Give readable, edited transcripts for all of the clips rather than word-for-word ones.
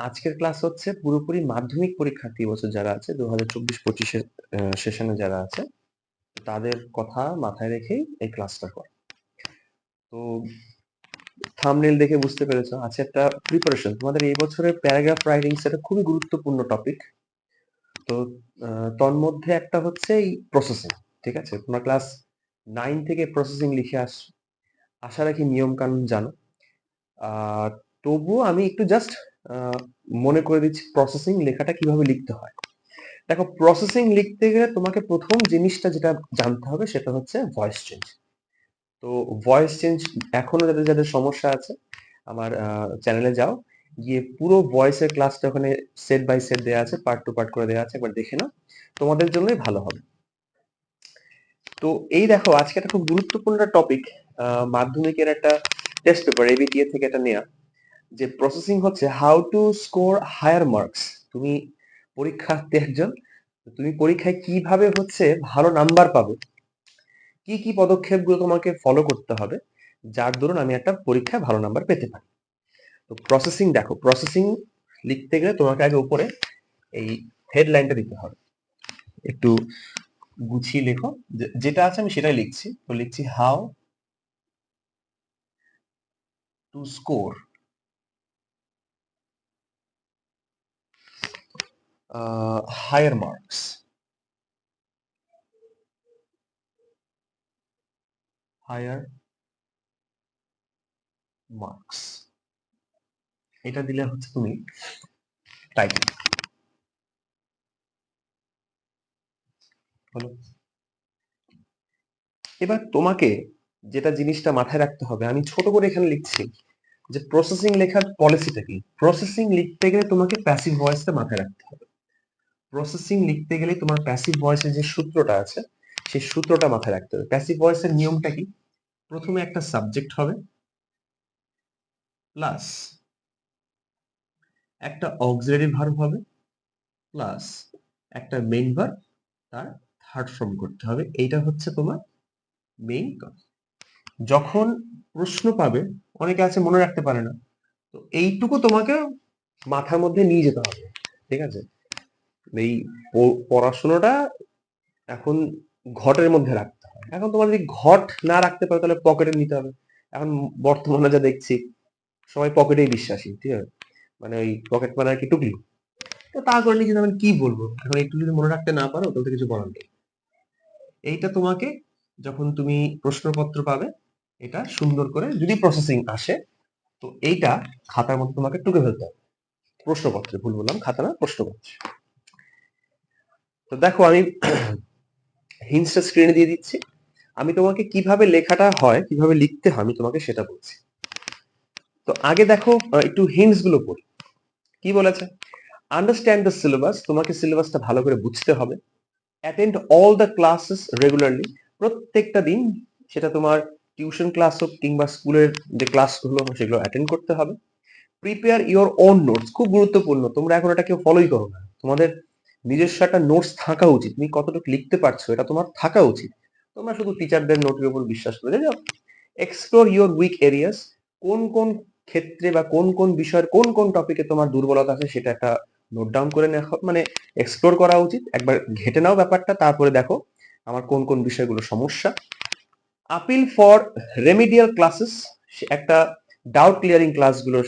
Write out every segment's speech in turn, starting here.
আজকের ক্লাস হচ্ছে পুরোপুরি মাধ্যমিক পরীক্ষার্থী এবছর যারা আছে 2024-25 সেশনে যারা আছে তাদের কথা মাথায় রেখেই এই ক্লাসটা করা। তো থাম্বনেল দেখে বুঝতে পেরেছো আছে একটা প্রিপারেশন। তোমাদের এই বছরের প্যারাগ্রাফ রাইটিং সেটা খুবই গুরুত্বপূর্ণ টপিক। তো তন্মধ্যে একটা হচ্ছে এই প্রসেসিং। ঠিক আছে, তোমরা ক্লাস 9 থেকে প্রসেসিং লিখে আশা রাখি নিয়ম কানুন জানো। তবুও আমি একটু জাস্ট মনে করে দিচ্ছি প্রসেসিং লেখাটা কিভাবে লিখতে হয়। দেখো, প্রসেসিং লিখতে গেলে তোমাকে প্রথম জিনিসটা যেটা জানতে হবে সেটা হচ্ছে ভয়েস চেঞ্জ। তো ভয়েস চেঞ্জ এখনো যাদের যাদের সমস্যা আছে আমার চ্যানেলে যাও, গিয়ে পুরো ভয়েসের ক্লাসটা ওখানে সেট বাই সেট দেওয়া আছে, পার্ট টু পার্ট করে দেওয়া আছে, একবার দেখে নাও, তোমাদের জন্যই ভালো হবে। তো এই দেখো, আজকে একটা খুব গুরুত্বপূর্ণ টপিক, মাধ্যমিকের একটা টেস্ট পেপার এবিটিএ থেকে এটা নেওয়া, যে প্রসেসিং হচ্ছে how to score higher marks. তুমি পরীক্ষার্থী একজন, তুমি পরীক্ষায় কিভাবে হচ্ছে ভালো নাম্বার পাবে, কি কি পদক্ষেপগুলো তোমাকে ফলো করতে হবে যার দরুন আমি একটা পরীক্ষায় ভালো নাম্বার পেতে পারি। তো প্রসেসিং দেখো, প্রসেসিং লিখতে গেলে তোমাকে আগে উপরে এই হেডলাইনটা দিতে হবে। একটু গুছিয়ে লেখো, যেটা আছে আমি সেটাই লিখছি। তো লিখছি how to score higher marks. Higher marks এটা দিলে হচ্ছে তুমি টাইপিং হলো। এবার তোমাকে যেটা জিনিসটা মাথায় রাখতে হবে, আমি ছোট করে এখানে লিখছি যে প্রসেসিং লেখার পলিসিটা কি। প্রসেসিং লিখতে গেলে তোমাকে প্যাসিভ ভয়েসটা মাথায় রাখতে হবে। প্রসেসিং লিখতে গেলে তোমার প্যাসিভ ভয়েসের যে সূত্রটা আছে সেই সূত্রটা মাথায় রাখতে হবে। প্যাসিভ ভয়েসের নিয়মটা কি? প্রথমে একটা সাবজেক্ট হবে, প্লাস একটা অক্সিলারি ভার্ব হবে, প্লাস একটা মেইন ভার্ব, তার থার্ড ফর্ম করতে হবে। এইটা হচ্ছে তোমার মেইন কথা। যখন প্রশ্ন পাবে, অনেকে আছে মনে রাখতে পারে না, তো এইটুকু তোমাকে মাথার মধ্যে নিয়ে যেতে হবে। ঠিক আছে, এই পড়াশোনাটা এখন ঘটের মধ্যে রাখতে হয়। এখন তোমার যদি ঘট না রাখতে পারো তাহলে পকেটে নিতে হবে। এখন বর্তমানে যা দেখছি সবাই পকেটেই বিশ্বাসী। ঠিক আছে, মানে ওই পকেট মানে আর কি টুকলি। তো তা করে নিজে আমি কি বলবো, এখন একটু যদি মনে রাখতে না পারো তাহলে তো কিছু বলার নেই। এইটা তোমাকে যখন তুমি প্রশ্নপত্র পাবে, এটা সুন্দর করে যদি প্রসেসিং আসে, তো এইটা খাতার মধ্যে তোমাকে টুকে ফেলতে হবে। প্রশ্নপত্রে, ভুল বললাম, খাতা না, প্রশ্নপত্রে। তো দেখো, আমি হিন্টসটা স্ক্রিনে দিয়ে দিচ্ছি। আমি তোমাকে কিভাবে লেখাটা হয়, কিভাবে লিখতে হয় আমি তোমাকে সেটা বলছি। তো আগে দেখো একটু হিন্টস গুলো পড়ি। কি বলেছে? আন্ডারস্ট্যান্ড দ্য সিলেবাস, তোমাকে সিলেবাসটা ভালো করে বুঝতে হবে। Attend all the classes regularly, প্রত্যেকটা দিন, সেটা তোমার টিউশন ক্লাস হোক কিংবা স্কুলের যে ক্লাসগুলো সেগুলো অ্যাটেন্ড করতে হবে। প্রিপেয়ার ইওর ওন নোটস, খুব গুরুত্বপূর্ণ, তোমরা এখন এটা কেউ ফলোই করো না। তোমাদের নিজস্ব একটা নোটস থাকা উচিত, তুমি কতটুকু লিখতে পারছো এটা তোমার থাকা উচিত। তোমরা শুধু টিচারদের নোটের উপর বিশ্বাস করে যাও। এক্সপ্লোর ইওর উইক এরিয়াস, কোন কোন ক্ষেত্রে বা কোন কোন বিষয়ের কোন কোন টপিকে তোমার দুর্বলতা আছে সেটা একটা নোট ডাউন করে নেওয়া, মানে এক্সপ্লোর করা উচিত। একবার ঘেটে নাও ব্যাপারটা, তারপরে দেখো আমার কোন কোন বিষয়গুলো সমস্যা। আপিল ফর রেমিডিয়াল ক্লাসেস, একটা ডাউট ক্লিয়ারিং ক্লাসগুলো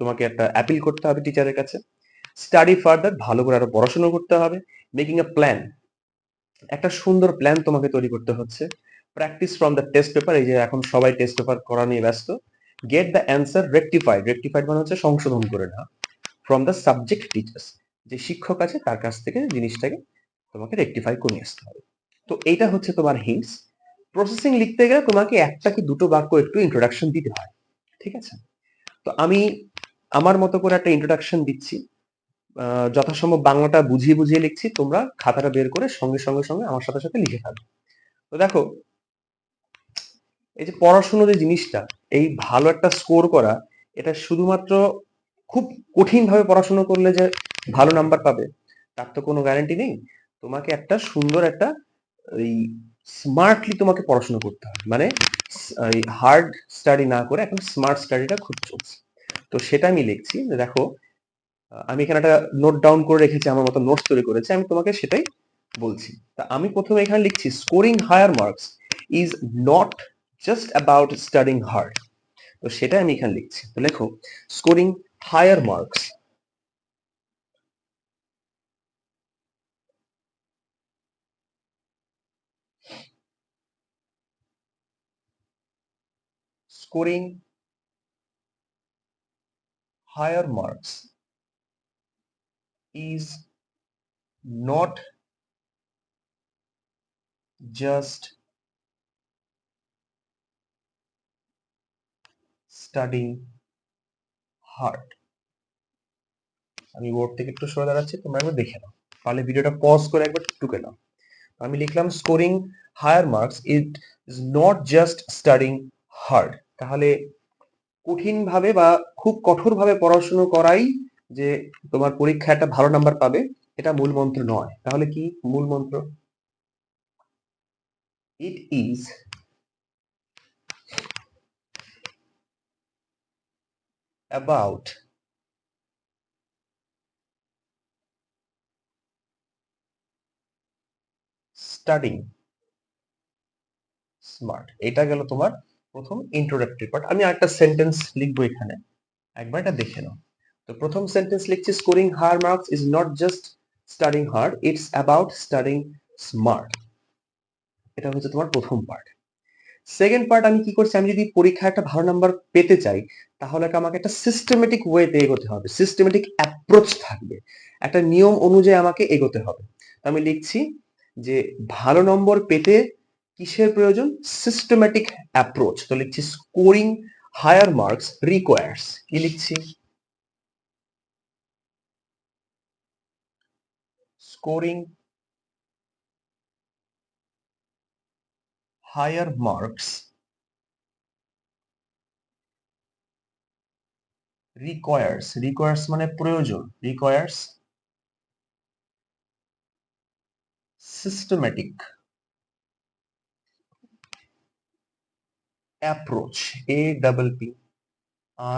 তোমাকে একটা অ্যাপিল করতে হবে টিচারের কাছে। স্টাডি ফার্দার, ভালো করে আরো পড়াশোনা করতে হবে। মেকিং এ প্ল্যান, একটা সুন্দর প্ল্যান তোমাকে তৈরি করতে হচ্ছে। Practice from the test paper, এই যে এখন সবাই টেস্ট পেপার করা নিয়ে ব্যস্ত। Get the answer rectified, rectified মানে হচ্ছে সংশোধন করে নেওয়া। ফ্রম দ্য সাবজেক্ট টিচার্স, যে শিক্ষক আছে তার কাছ থেকে জিনিসটাকে তোমাকে রেকটিফাই করে আসতে হবে। তো এইটা হচ্ছে তোমার হিন্টস। প্রসেসিং লিখতে গেলে তোমাকে একটা কি দুটো বাক্য একটু ইন্ট্রোডাকশন দিতে হয়। ঠিক আছে, তো আমি আমার মতো করে একটা ইন্ট্রোডাকশন দিচ্ছি। যথাসম্ভব বাংলাটা বুঝিয়ে বুঝিয়ে লিখছি, তোমরা খাতাটা বের করে সঙ্গে সঙ্গে সঙ্গে আমার সাথে সাথে লিখে থাকবে। তো দেখো, এই যে পড়াশোনা যে জিনিসটা, এই ভালো একটা স্কোর করা, এটা শুধুমাত্র খুব কঠিন ভাবে পড়াশোনা করলে যে ভালো নাম্বার পাবে তার তো কোনো গ্যারান্টি নেই। তোমাকে একটা সুন্দর একটা এই স্মার্টলি তোমাকে পড়াশোনা করতে হবে, মানে এই হার্ড স্টাডি না করে এখন স্মার্ট স্টাডিটা খুব চলছে। তো সেটা আমি লিখছি যে দেখো, আমি এখানে একটা নোট ডাউন করে রেখেছি, আমার মতো নোটস তৈরি করেছি, আমি তোমাকে সেটাই বলছি। তা আমি প্রথমে এখানে লিখছি scoring higher marks is not just about studying hard. তো সেটাই আমি এখানে লিখছি। তো লেখো scoring higher marks scoring higher marks is not just studying hard। আমি বোর্ড থেকে একটু সরে দাঁড়াচ্ছি, তোমরা একবার দেখে নাও, তাহলে ভিডিওটা পজ করে একবার টুকে নাও। আমি লিখলাম scoring higher marks it is not just studying hard. তাহলে কঠিন ভাবে বা খুব কঠোর ভাবে পড়াশোনা করাই যে তোমার পরীক্ষা একটা ভালো নাম্বার পাবে, এটা মূল মন্ত্র নয়। তাহলে কি মূল মন্ত্র? It is about studying smart. এটা গেল তোমার প্রথম ইন্ট্রোডাক্টরি পার্ট। আমি আরেকটা সেন্টেন্স লিখবো এখানে, একবার এটা দেখে নাও। তো প্রথম সেন্টেন্স লিখছি scoring higher marks is not just studying hard, it's about studying smart. এটা হচ্ছে তোমার প্রথম পার্ট। সেকেন্ড পার্ট আমি কি করছি, আমি যদি পরীক্ষায় একটা ভালো নাম্বার পেতে চাই তাহলে আমাকে একটা সিস্টেমেটিক ওয়েতে এগোতে হবে, সিস্টেমেটিক অ্যাপ্রোচ থাকবে, একটা নিয়ম অনুযায়ী আমাকে এগোতে হবে। আমি লিখছি যে ভালো নম্বর পেতে কিসের প্রয়োজন? Systematic approach. তো লিখছি স্কোরিং হায়ার মার্কস রিকোয়ার্স, কি লিখছি? Scoring higher marks requires, requires মানে প্রয়োজন, রিকোয়ার্স সিস্টেমেটিক অ্যাপ্রোচ,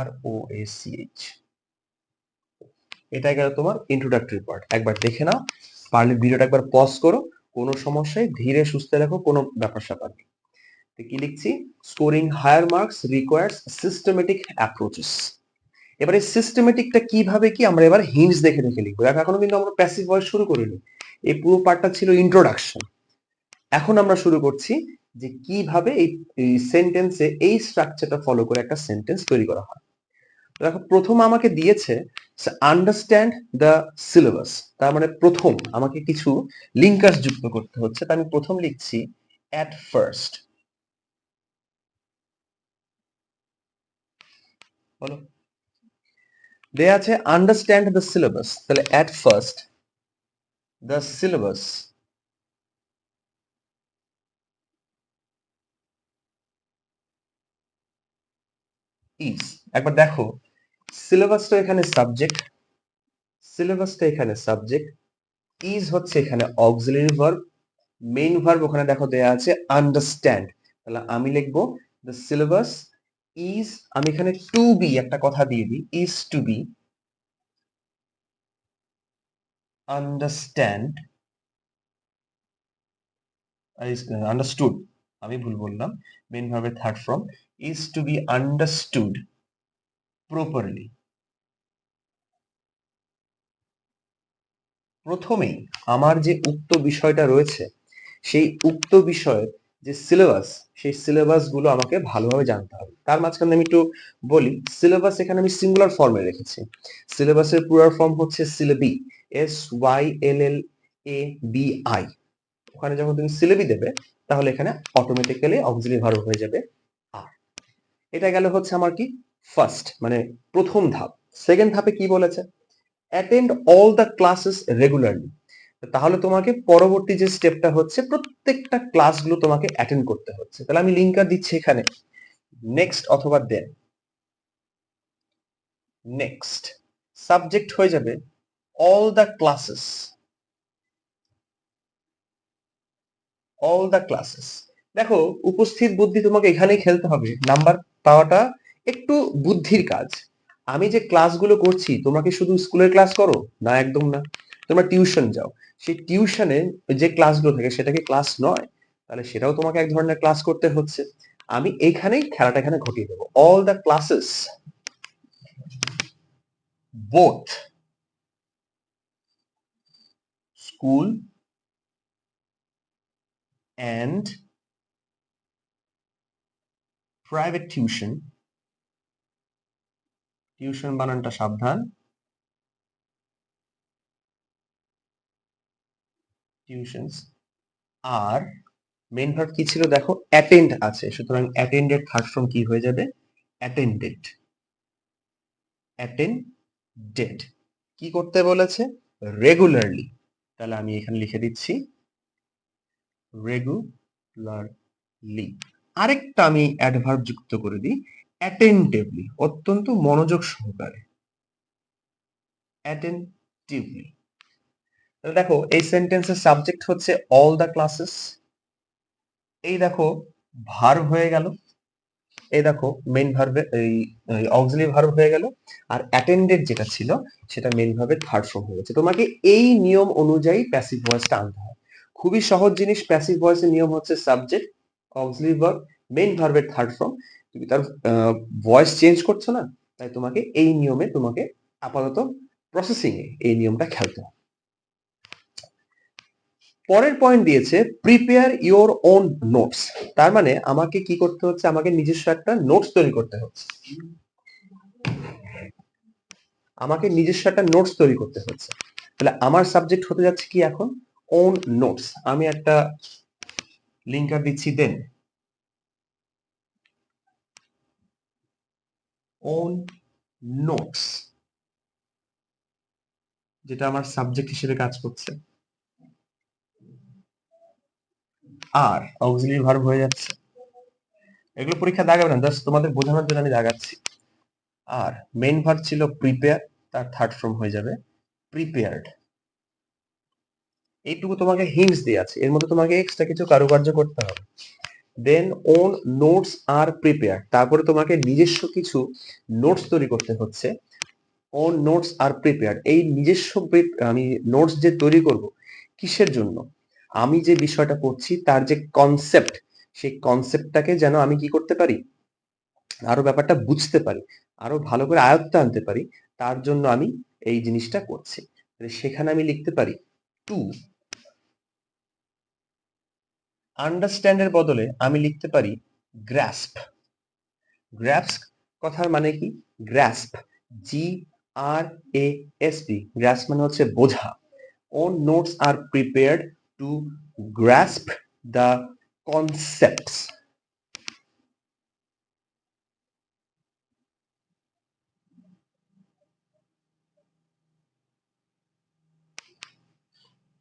APPROACH। এটা গেল তোমার ইন্ট্রোডাক্টরি পার্ট। একবার দেখে নাও, পারলে ভিডিওটা একবার পজ করো, কোনো সমস্যায় ধীরে সুস্থে লেখো, কোনো ব্যাপার স্যাপার নেই। তো কি লিখছি? Scoring higher marks requires systematic approaches. এবারে সিস্টেমেটিকটা কিভাবে কি আমরা এবার হিন্টস দেখে দেখে লিখবো। এখনো কিন্তু আমরা প্যাসিভ ভয়েস শুরু করিনি, এই পুরো পার্টটা ছিল ইন্ট্রোডাকশন। এখন আমরা শুরু করছি যে কিভাবে এই সেন্টেন্সে এই স্ট্রাকচারটা ফলো করে একটা সেন্টেন্স তৈরি করা হয়। দেখো প্রথম আমাকে দিয়েছে আন্ডারস্ট্যান্ড দ্য সিলেবাস, তার মানে প্রথম আমাকে কিছু লিঙ্কার্স যুক্ত করতে হচ্ছে। তাই আমি প্রথম লিখছি অ্যাট ফার্স্ট। বলো, দেয়া আছে আন্ডারস্ট্যান্ড দ্য সিলেবাস, তাহলে at first the syllabus is. একবার দেখো, সিলেবাসটা এখানে সাবজেক্ট, সিলেবাসটা এখানে সাবজেক্ট, ইজ হচ্ছে এখানে অক্সিলারি ভার্ব, মেইন ভার্ব ওখানে দেখো দেয়া আছে আন্ডারস্ট্যান্ড। তাহলে আমি লিখবো দ্য সিলেবাস ইজ, আমি এখানে টু বি একটা কথা দিয়ে দিই, is to be understand, understood, আমি ভুল বললাম, মেইন ভার্বের third form, is to be understood properly. প্রথমেই আমার যে উক্ত বিষয়টা রয়েছে সেই উক্ত বিষয়ের যে সিলেবাস, সেই সিলেবাস গুলো আমাকে ভালোভাবে জানতে হবে। তার মাঝখানে আমি একটু বলি, সিলেবাস এখানে আমি সিঙ্গুলার ফর্মে রেখেছি। সিলেবাসের প্লুরাল ফর্ম হচ্ছে সিলেবি, SYLLABI। ওখানে যখন তুমি সিলেবি দেবে তাহলে এখানে অটোমেটিক্যালি অক্সিলারি ভার্ব হয়ে যাবে আর। এটা গেল হচ্ছে আমার কি ফার্স্ট মানে প্রথম ধাপ। সেকেন্ড ধাপে কি বলেছে? Attend all the classes regularly. তাহলে তোমাকে পরবর্তী যে স্টেপটা হচ্ছে প্রত্যেকটা ক্লাসগুলো তোমাকে অ্যাটেন্ড করতে হচ্ছে। তাহলে আমি লিঙ্কার দিচ্ছি এখানে নেক্সট অথবা দেন। নেক্সট সাবজেক্ট হয়ে যাবে all the classes, all the classes. দেখো উপস্থিত বুদ্ধি তোমাকে এখানেই খেলতে হবে, নাম্বার পাওয়াটা একটু বুদ্ধির কাজ। আমি যে ক্লাসগুলো করছি তোমরা কি শুধু স্কুলের ক্লাস করো? না, একদম না। তোমরা টিউশন যাও, সেই টিউশনে যে ক্লাসগুলো থাকে সেটা কি ক্লাস নয়? তাহলে সেটাও তোমাকে এক ধরনের ক্লাস করতে হচ্ছে। আমি এইখানেই খেলাটা এখানে ঘটিয়ে দেবো। All the classes both school and private tuition, tuition বানানটা সাবধান, টিউশনস আর মেইন ভার্ব কি ছিল দেখো, অ্যাটেন্ড আছে, সুতরাং অ্যাটেন্ডেড থার্ড ফর্ম কি হয়ে যাবে? অ্যাটেন্ডেড। অ্যাটেন্ডেড কি করতে বলেছে? রেগুলারলি। তাহলে আমি এখানে লিখে দিচ্ছি রেগুলারলি। আরেকটা আমি অ্যাডভার্ব যুক্ত করে দিই, অ্যাটেন্টিভলি, অত্যন্ত মনোযোগ সহকারে। অ্যাটেন্টিভলি। তাহলে দেখো এই সেন্টেন্সের সাবজেক্ট হচ্ছে অল দ্য ক্লাসেস, এই দেখো ভার্ব হয়ে গেল, এই দেখো মেইন ভার্বে এই অক্সিলারি ভার্ব হয়ে গেল, আর অ্যাটেন্ডেড যেটা ছিল সেটা মেইন ভার্বের থার্ড ফর্ম হয়ে গেছে। তোমাকে এই নিয়ম অনুযায়ী প্যাসিভ ভয়েসটা আনতে হয়। খুবই সহজ জিনিস। প্যাসিভ ভয়েসের নিয়ম হচ্ছে সাবজেক্ট, অক্সিলারি ভার্ব, মেইন ভার্বের থার্ড ফর্ম। তুমি তার ভয়েস চেঞ্জ করছো না, তাই তোমাকে এই নিয়মে তোমাকে আপাতত প্রসেসিং এ এই নিয়মটা খেলতে হবে। পরের পয়েন্ট দিয়েছে প্রিপেয়ার ইওর ওন নোটস। তার মানে আমাকে কি করতে হচ্ছে? আমাকে নিজস্ব একটা নোটস তৈরি করতে হচ্ছে। আমাকে নিজস্ব একটা নোটস তৈরি করতে হচ্ছে। তাহলে আমার সাবজেক্ট হতে যাচ্ছে কি এখন? Own notes. আমি একটা লিঙ্কার দিচ্ছি, দেন ওন নোটস, যেটা আমার সাবজেক্ট হিসেবে কাজ করছে, আর অক্সিলারি ভার্ব হয়ে যাচ্ছে। এগুলো পরীক্ষা দাগাবে না, জাস্ট তোমাদের বোঝানোর জন্য আমি দাগাচ্ছি। আর মেইন ভার্ব ছিল প্রিপেয়ার, তার থার্ড ফর্ম হয়ে যাবে প্রিপেয়ার্ড। এইটুকু তোমাকে হিন্টস দিয়ে আছে, এর মধ্যে তোমাকে এক্সট্রা কিছু কারুকার্য করতে হবে। দেন ওন নোটস আর প্রিপেয়ার, তারপরে তোমাকে নিজস্ব কিছু নোটস তৈরি করতে হচ্ছে। ওন নোটস আর প্রিপেয়ার, এই নিজস্ব আমি নোটস যে তৈরি করব কিসের জন্য? আমি যে বিষয়টা পড়ছি তার যে কনসেপ্ট, সেই কনসেপ্টটাকে যেন আমি কি করতে পারি, আরো ব্যাপারটা বুঝতে পারি, আরো ভালো করে আয়ত্তে আনতে পারি, তার জন্য আমি এই জিনিসটা করছি। সেখানে আমি লিখতে পারি টু আন্ডারস্ট্যান্ডের বদলে আমি লিখতে পারি গ্রাস্প। গ্রাস্প কথার মানে কি? Grasp, G R A S P, grasp মানে হচ্ছে বোঝা। Own notes are prepared to grasp the concepts.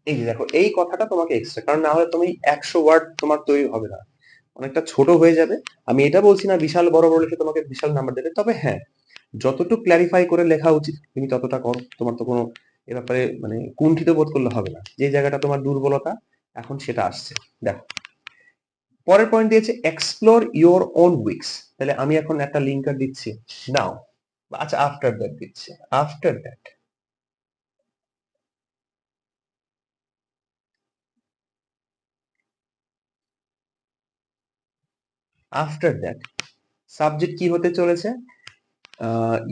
এই যে দেখো, এই কথাটা তোমাকে এক্সট্রা, কারণ না হলে তুমি 100 ওয়ার্ড তোমার তৈরি হবে না, অনেকটা ছোট হয়ে যাবে। আমি এটা বলছি না বিশাল বড় বড় লিখে তোমাকে বিশাল নাম্বার দেবে, তবে হ্যাঁ, যতটুকু ক্ল্যারিফাই করে লেখা উচিত তুমি ততটা করো। তোমার তো কোনো এ ব্যাপারে মানে কুণ্ঠিত বোধ করলে হবে না। যে জায়গাটা তোমার দুর্বলতা এখন সেটা আসছে। দেখো পরের পয়েন্ট দিয়েছে এক্সপ্লোর ইওর ওন উইকস। তাহলে আমি এখন একটা লিঙ্কার দিচ্ছি নাও, আচ্ছা আফটার দ্যাট দিচ্ছি, after that. After that subject কি হতে চলেছে?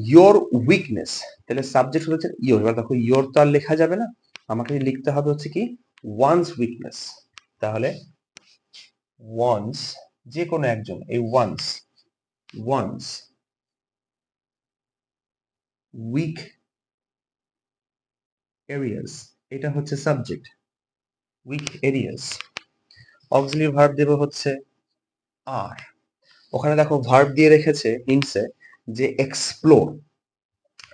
Your weakness. তাহলে সাবজেক্ট হচ্ছে ইয়োর। এবার দেখো ইয়োর তো আর লেখা যাবে না, আমাকে লিখতে হবে হচ্ছে কি ওয়ান্স উইকনেস। তাহলে ওয়ান্স, যে কোনো একজন, এই ওয়ান্স, ওয়ান্স উইক এরিয়াস, এটা হচ্ছে subject, weak areas. Auxiliary verb দেব হচ্ছে আর। ওখানে দেখো ভার্ব দিয়ে রেখেছে হিন্টসে যে এক্সপ্লোর,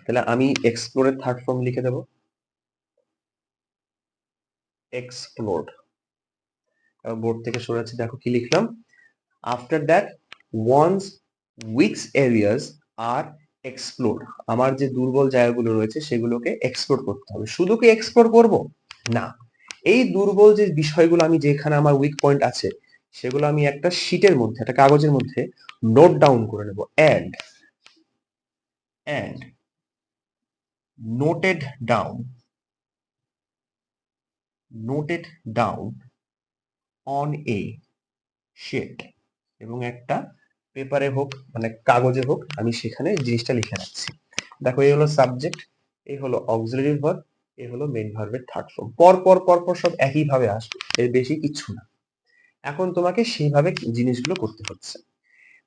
তাহলে আমি এক্সপ্লোরের থার্ড ফর্ম লিখে দেব এক্সপ্লোরড। বোর্ড থেকে সরেছে, দেখো কি লিখলাম, after that one's weak areas are explore. আমার যে দুর্বল জায়গাগুলো রয়েছে সেগুলোকে এক্সপ্লোর করতে হবে। শুধু কি এক্সপ্লোর করব না, এই দুর্বল যে বিষয়গুলো আমি যেখানে আমার উইক পয়েন্ট আছে সেগুলো আমি একটা শিটের মধ্যে, একটা কাগজের মধ্যে নোট ডাউন করে নেব। Add and noted down on a sheet, এবং একটা পেপারে হোক মানে কাগজে হোক আমি সেখানে জিনিসটা লিখে রাখছি। দেখো এই হলো সাবজেক্ট, এই হলো অক্সিলারি ভার্ব, এই হলো মেইন ভার্বের থার্ড ফর্ম। পর পর পর পর সব একই ভাবে আসবে, এর বেশি কিছু না। এখন তোমাকে সেইভাবে জিনিসগুলো করতে হচ্ছে।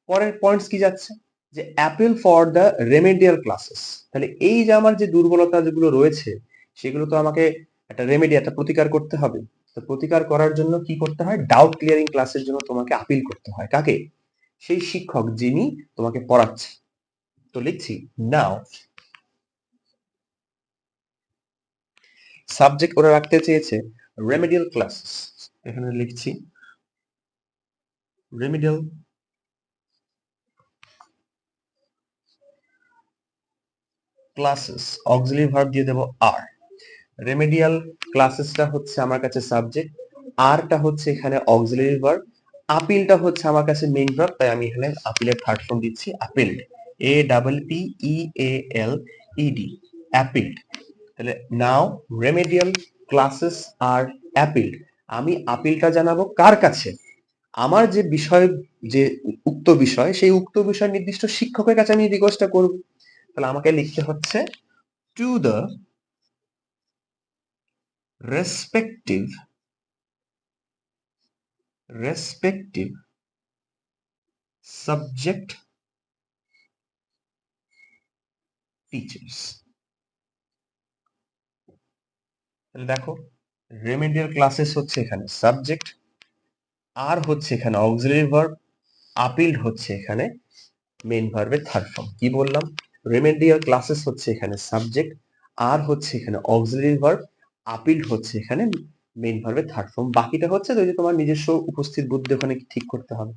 পরের পয়েন্টস কি যাচ্ছে, যে appeal for the remedial classes. তাহলে এই যে আমার যে দুর্বলতা যেগুলো রয়েছে সেগুলো তো আমাকে একটা রেমেডি, একটা প্রতিকার করতে হবে। তো প্রতিকার করার জন্য কি করতে হয়, ডাউট ক্লিয়ারিং ক্লাসের জন্য তোমাকে আপিল করতে হয়। কাকে, সেই শিক্ষক যিনি তোমাকে পড়াচ্ছে। তো লিখছি নাও, সাবজেক্ট ওরা রাখতে চেয়েছে রেমেডিয়াল ক্লাসেস, এখানে লিখছি রেমেডিয়াল ক্লাসেস, অক্সিলারি ভার্ব দিয়ে দেবো আর। রেমেডিয়াল ক্লাসেসটা হচ্ছে আমার কাছে সাবজেক্ট, আরটা হচ্ছে এখানে অক্সিলারি ভার্ব, আপিলটা হচ্ছে আমার কাছে মেইন ভার্ব, তাই আমি এখানে আপিলের থার্ড ফর্ম দিচ্ছি আপিল্ড, APPELED, অ্যাপিল্ড। তাহলে নাও রেমেডিয়াল ক্লাসেস আর অ্যাপিল্ড, আমি আপিলটা জানাবো কার কাছে, আমার যে বিষয়, যে উক্ত বিষয়, সেই উক্ত বিষয় নির্দিষ্ট শিক্ষকের কাছে আমি রিকোয়েস্টটা করব। তাহলে আমাকে লিখতে হচ্ছে to the respective subject teachers। তাহলে দেখো রেমেডিয়াল ক্লাসেস হচ্ছে এখানে সাবজেক্ট, আর হচ্ছে এখানে অক্সিলারি ভার্ব, আপিল্ড হচ্ছে এখানে মেইন ভার্বের থার্ড ফর্ম। কি বললাম, রেমেডিয়াল ক্লাসেস হচ্ছে এখানে সাবজেক্ট, আর হচ্ছে এখানে অক্সিলারি ভার্ব, আপিল্ড হচ্ছে এখানে মেইন ভার্বের থার্ড ফর্ম। বাকিটা হচ্ছে ওই যে তোমার নিজস্ব উপস্থিত বুদ্ধি ওখানে ঠিক করতে হবে।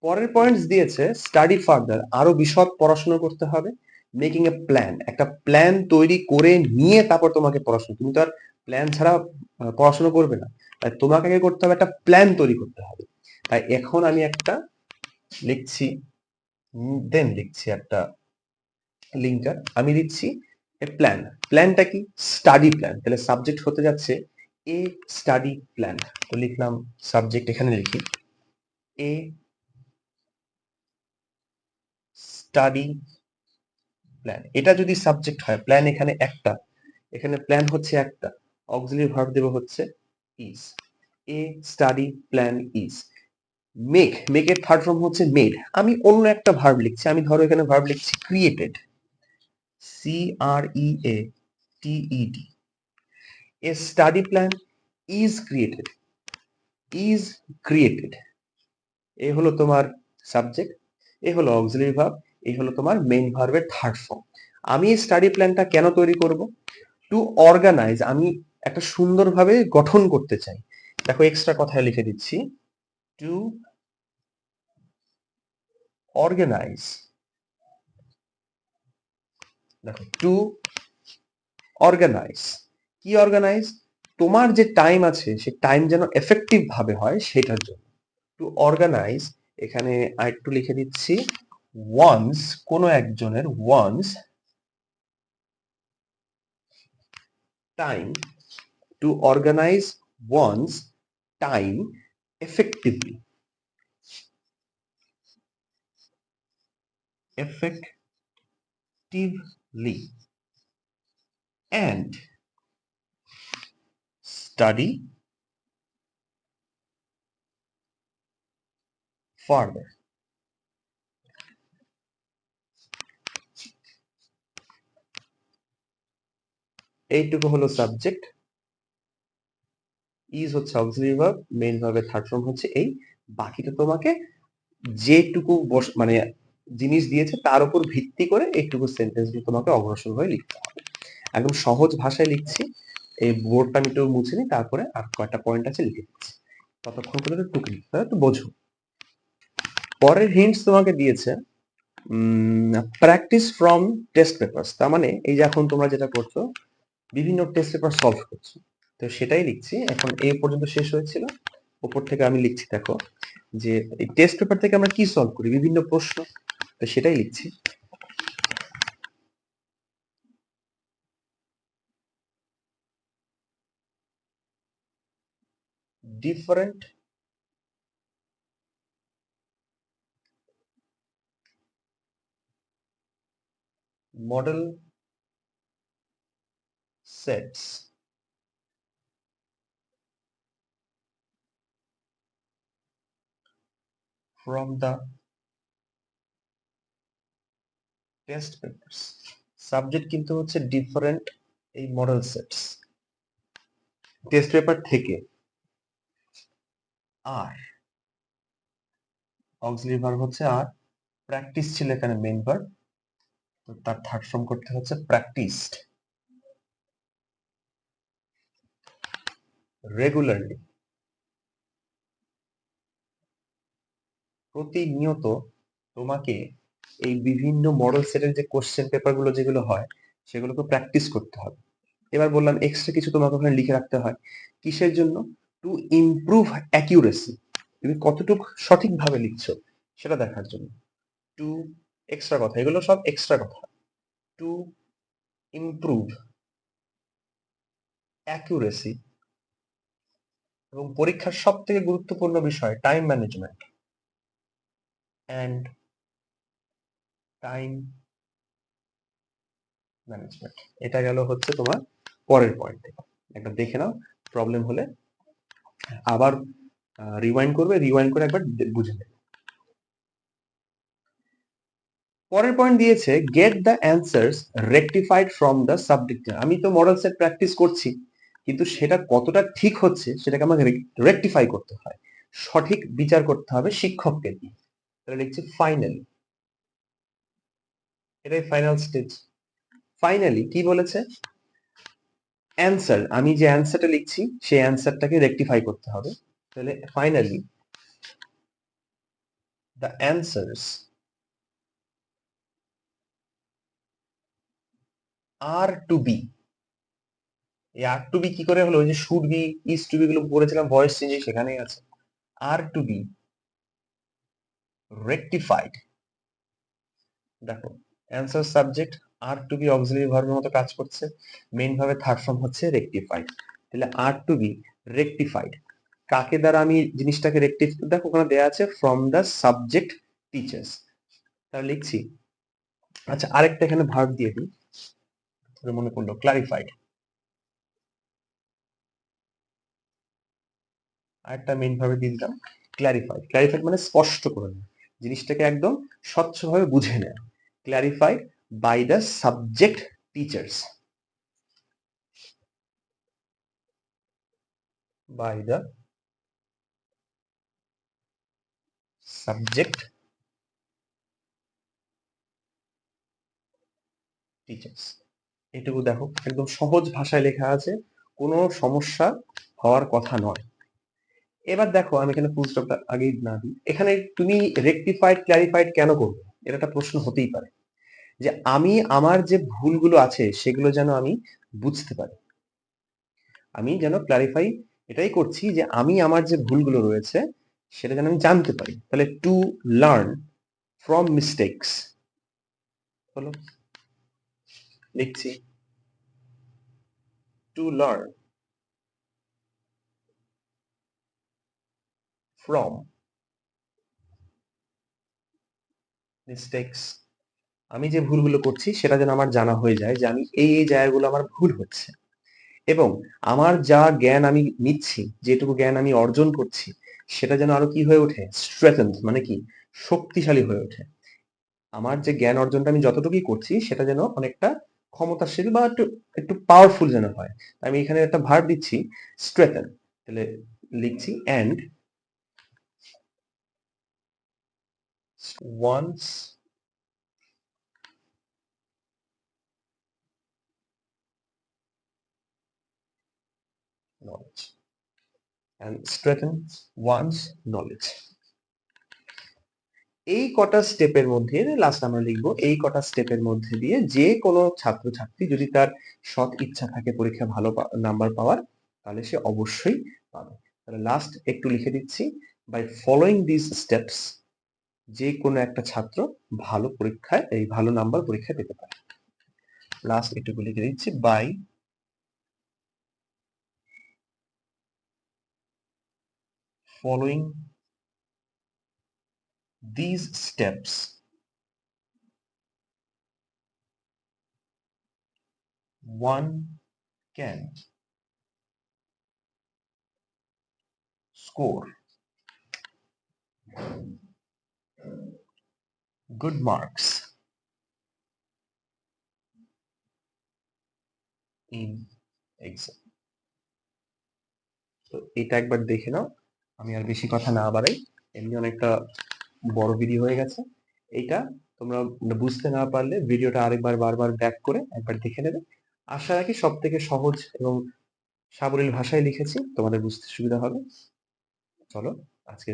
পরের পয়েন্টস দিয়েছে স্টাডি ফার্দার, আরো বিশদ পড়াশোনা করতে হবে। মেকিং এ প্ল্যান, একটা প্ল্যান তৈরি করে নিয়ে তারপর তোমাকে পড়াশোনা, তুমি তো আর প্ল্যান ছাড়া পড়াশোনা করবে না, তাই তোমাকে আগে করতে হবে একটা প্ল্যান তৈরি করতে হবে। তাই এখন আমি একটা লিখছি, দেন লিখছি একটা লিঙ্কার, আমি দিচ্ছি এ প্ল্যান। প্ল্যানটা কি, স্টাডি প্ল্যান। তাহলে সাবজেক্ট হতে যাচ্ছে এ স্টাডি প্ল্যান। তো লিখলাম সাবজেক্ট, এখানে লিখি এ স্টাডি প্ল্যান। এটা যদি সাবজেক্ট হয়, প্ল্যান এখানে একটা, এখানে প্ল্যান হচ্ছে একটা, অক্সিলারি ভার্ব দেব হচ্ছে is, a study plan is. মেকের থার্ড ফর্ম হচ্ছে মেড, আমি অন্য একটা ভার্ব লিখছি, আমি ধরো এখানে ভার্ব লিখছি created, CREATED। A study plan is created, is created. A হলো তোমার সাবজেক্ট, এ হলো অক্সিলারি ভার্ব, এই হলো তোমার মেইন ভার্বের থার্ড ফর্ম। আমি এই স্টাডি প্ল্যানটা কেন তৈরি করব, টু অর্গানাইজ, আমি একটা সুন্দরভাবে গঠন করতে চাই। দেখো এক্সট্রা কথায় লিখে দিচ্ছি টু অর্গানাইজ। দেখো টু অর্গানাইজ, কি অর্গানাইজ, তোমার যে টাইম আছে সে টাইম যেন এফেক্টিভ ভাবে হয় সেটার জন্য। টু অর্গানাইজ, এখানে আরেকটু লিখে দিচ্ছি ওয়ান্স, কোনো একজনের one's time, to organise one's time effectively, effectively and study further। এইটুকু হলো সাবজেক্ট, ইজ হচ্ছে অক্সিলারি ভার্ব, মেইন ভার্বের থার্ড ফর্ম হচ্ছে এই। বাকিটা তোমাকে যেটুকু মানে জিনিস দিয়েছে তার উপর ভিত্তি করে এইটুকু সেন্টেন্স দিয়ে তোমাকে অগ্রসর হয়ে লিখতে হবে। একদম সহজ ভাষায় লিখছি, এই বোর্ডটা আমি একটু মুছে নিই, তারপরে আর কয়েকটা পয়েন্ট আছে লিখে দিচ্ছি, ততক্ষণ পর্যন্ত টুকে লিখতে একটু বোঝো। পরের হিন্টস তোমাকে দিয়েছে প্র্যাকটিস ফ্রম টেস্ট পেপারস, তার মানে এই যে এখন তোমরা যেটা করছো বিভিন্ন টেস্ট পেপার সলভ করছো, তো সেটাই লিখছি। এখন এই পর্যন্ত শেষ হয়েছিল, উপর থেকে আমি লিখছি দেখো যে এই টেস্ট পেপার থেকে আমরা কি সলভ করি, বিভিন্ন প্রশ্ন, তো সেটাই লিখছি। different model sets from the test papers. Subject কিন্তু হচ্ছে ডিফারেন্ট এই মডেল সেটস টেস্ট পেপার থেকে। আর অক্সিলারি ভার্ব হচ্ছে আর, প্র্যাকটিস ছিল এখানে মেইন ভার্ব, তো তার থার্ড ফর্ম করতে হচ্ছে প্র্যাকটিসড। রেগুলারলি, প্রতিনিয়ত তোমাকে এই বিভিন্ন মডেল সেটের যে কোশ্চেন পেপার গুলো যেগুলো হয় সেগুলোকে প্র্যাকটিস করতে হবে। এবার বললাম এক্সট্রা কিছু তোমাকে ওখানে লিখে রাখতে হয়, কিসের জন্য? টু ইমপ্রুভ অ্যাকিউরেসি, তুমি কতটুকু সঠিকভাবে লিখছো সেটা দেখার জন্য। টু এক্সট্রা কথা, এগুলো সব এক্সট্রা কথা। টু ইমপ্রুভ অ্যাকিউরেসি, এবং পরীক্ষার সব থেকে গুরুত্বপূর্ণ বিষয় time management and time management. এটা গেল হচ্ছে তোমার পরের পয়েন্ট। একটা দেখে নাও, প্রবলেম হলে আবার রিওয়াইন্ড করবে, রিওয়াইন্ড করে একবার বুঝে নেবে। পরের পয়েন্ট দিয়েছে get the answers rectified from the subject. আমি তো মডেল সেট প্র্যাকটিস করছি, কিন্তু সেটা কতটা ঠিক হচ্ছে সেটাকে আমাকে রেকটিফাই করতে হয়, সঠিক বিচার করতে হবে শিক্ষককে দিয়ে। তাহলে লিখছি ফাইনালি, এটাই ফাইনাল স্টেজ। ফাইনালি কি বলেছে? অ্যান্সার, আমি যে অ্যান্সারটা লিখছি সেই অ্যান্সারটাকে রেকটিফাই করতে হবে। তাহলে finally the answers R two B. এই আর টু বি কি করে হলো? ওই যে should be, is to B গুলো পড়েছিলাম ভয়েস চেঞ্জ, সেখানেই আছে। আর টু বি রেকটিফাইড। দেখো অ্যান্সার সাবজেক্ট, আর টু বি অক্সিলারি ভার্বের মতো কাজ করছে, মেইন ভাবে থার্ড ফর্ম হচ্ছে রেকটিফাইড। তাহলে আর টু বি রেকটিফাইড, কাকে দ্বারা আমি জিনিসটাকে রেকটিফাই, দেখো ওখানে দেয়া আছে ফ্রম দ্য সাবজেক্ট টিচার্স। তাহলে লিখছি, আচ্ছা আরেকটা এখানে ভার্ব দিয়ে দিই, মনে পড়লো, ক্লারিফাইড। আরেকটা মেইন ভাবে দিয়ে দিলাম ক্লারিফাইড। ক্লারিফাইড মানে স্পষ্ট করে নেওয়া, জিনিসটাকে একদম স্বচ্ছভাবে বুঝে নেওয়া। Clarified by the subject teachers, by the subject teachers. এটুকু দেখো একদম সহজ ভাষায় লেখা আছে, কোনো সমস্যা হওয়ার কথা নয়। এবার দেখো আমি এখানে ফুল স্টপটা আগেই না দিই, এখানে তুমি রেকটিফাইড ক্লারিফাইড কেন করবে, এটা একটা প্রশ্ন হতেই পারে, যে আমি আমার যে ভুলগুলো আছে সেগুলো যেন আমি বুঝতে পারি। আমি যেন ক্লারিফাই এটাই করছি যে আমি আমার যে ভুলগুলো রয়েছে সেটা যেন আমি জানতে পারি। তাহলে টু লার্ন ফ্রম মিস্টেকস হলো, লিখছি টু লার্ন ফ্রম মিস্টেকস। আমি যে ভুলগুলো করছি সেটা যেন আমার জানা হয়ে যায়, যে আমি এই এই জায়গাগুলো আমার ভুল হচ্ছে, এবং আমার যা জ্ঞান আমি নিচ্ছি, যেটুকু জ্ঞান আমি অর্জন করছি সেটা যেন আরো কি হয়ে ওঠে, স্ট্রেংথেন্ড মানে কি, শক্তিশালী হয়ে ওঠে। আমার যে জ্ঞান অর্জনটা আমি যতটুকুই করছি সেটা যেন অনেকটা ক্ষমতাশীল বা একটু একটু পাওয়ারফুল যেন হয়। আমি এখানে একটা ভার্ব দিচ্ছি স্ট্রেংথেন, তাহলে লিখছি and one's knowledge and strengthen one's knowledge। এই কটা স্টেপের মধ্যে লাস্ট আমরা লিখবো, এই কটা স্টেপের মধ্যে দিয়ে যে কোনো ছাত্রছাত্রী যদি তার সৎ ইচ্ছা থাকে পরীক্ষা ভালো নাম্বার পাওয়ার, তাহলে সে অবশ্যই পাবে। তাহলে লাস্ট একটু লিখে দিচ্ছি, বাই ফলোইং দিস স্টেপস যে কোনো একটা ছাত্র ভালো পরীক্ষায়, এই ভালো নাম্বার পরীক্ষায় পেতে পারে। লাস্ট একটু লিখে দিচ্ছি, by following these steps one can score good marks in exam. তো এটা একবার দেখে নাও, আমি আর বেশি কথা না বাড়াই, এমনি অনেকটা বড় ভিডিও হয়ে গেছে। এইটা তোমরা বুঝতে না পারলে ভিডিওটা আরেকবার বারবার ব্যাক করে একবার দেখে নেবে। আশা রাখি সব থেকে সহজ এবং সাবলীল ভাষায় লিখেছি, তোমাদের বুঝতে সুবিধা হবে। চলো আজকে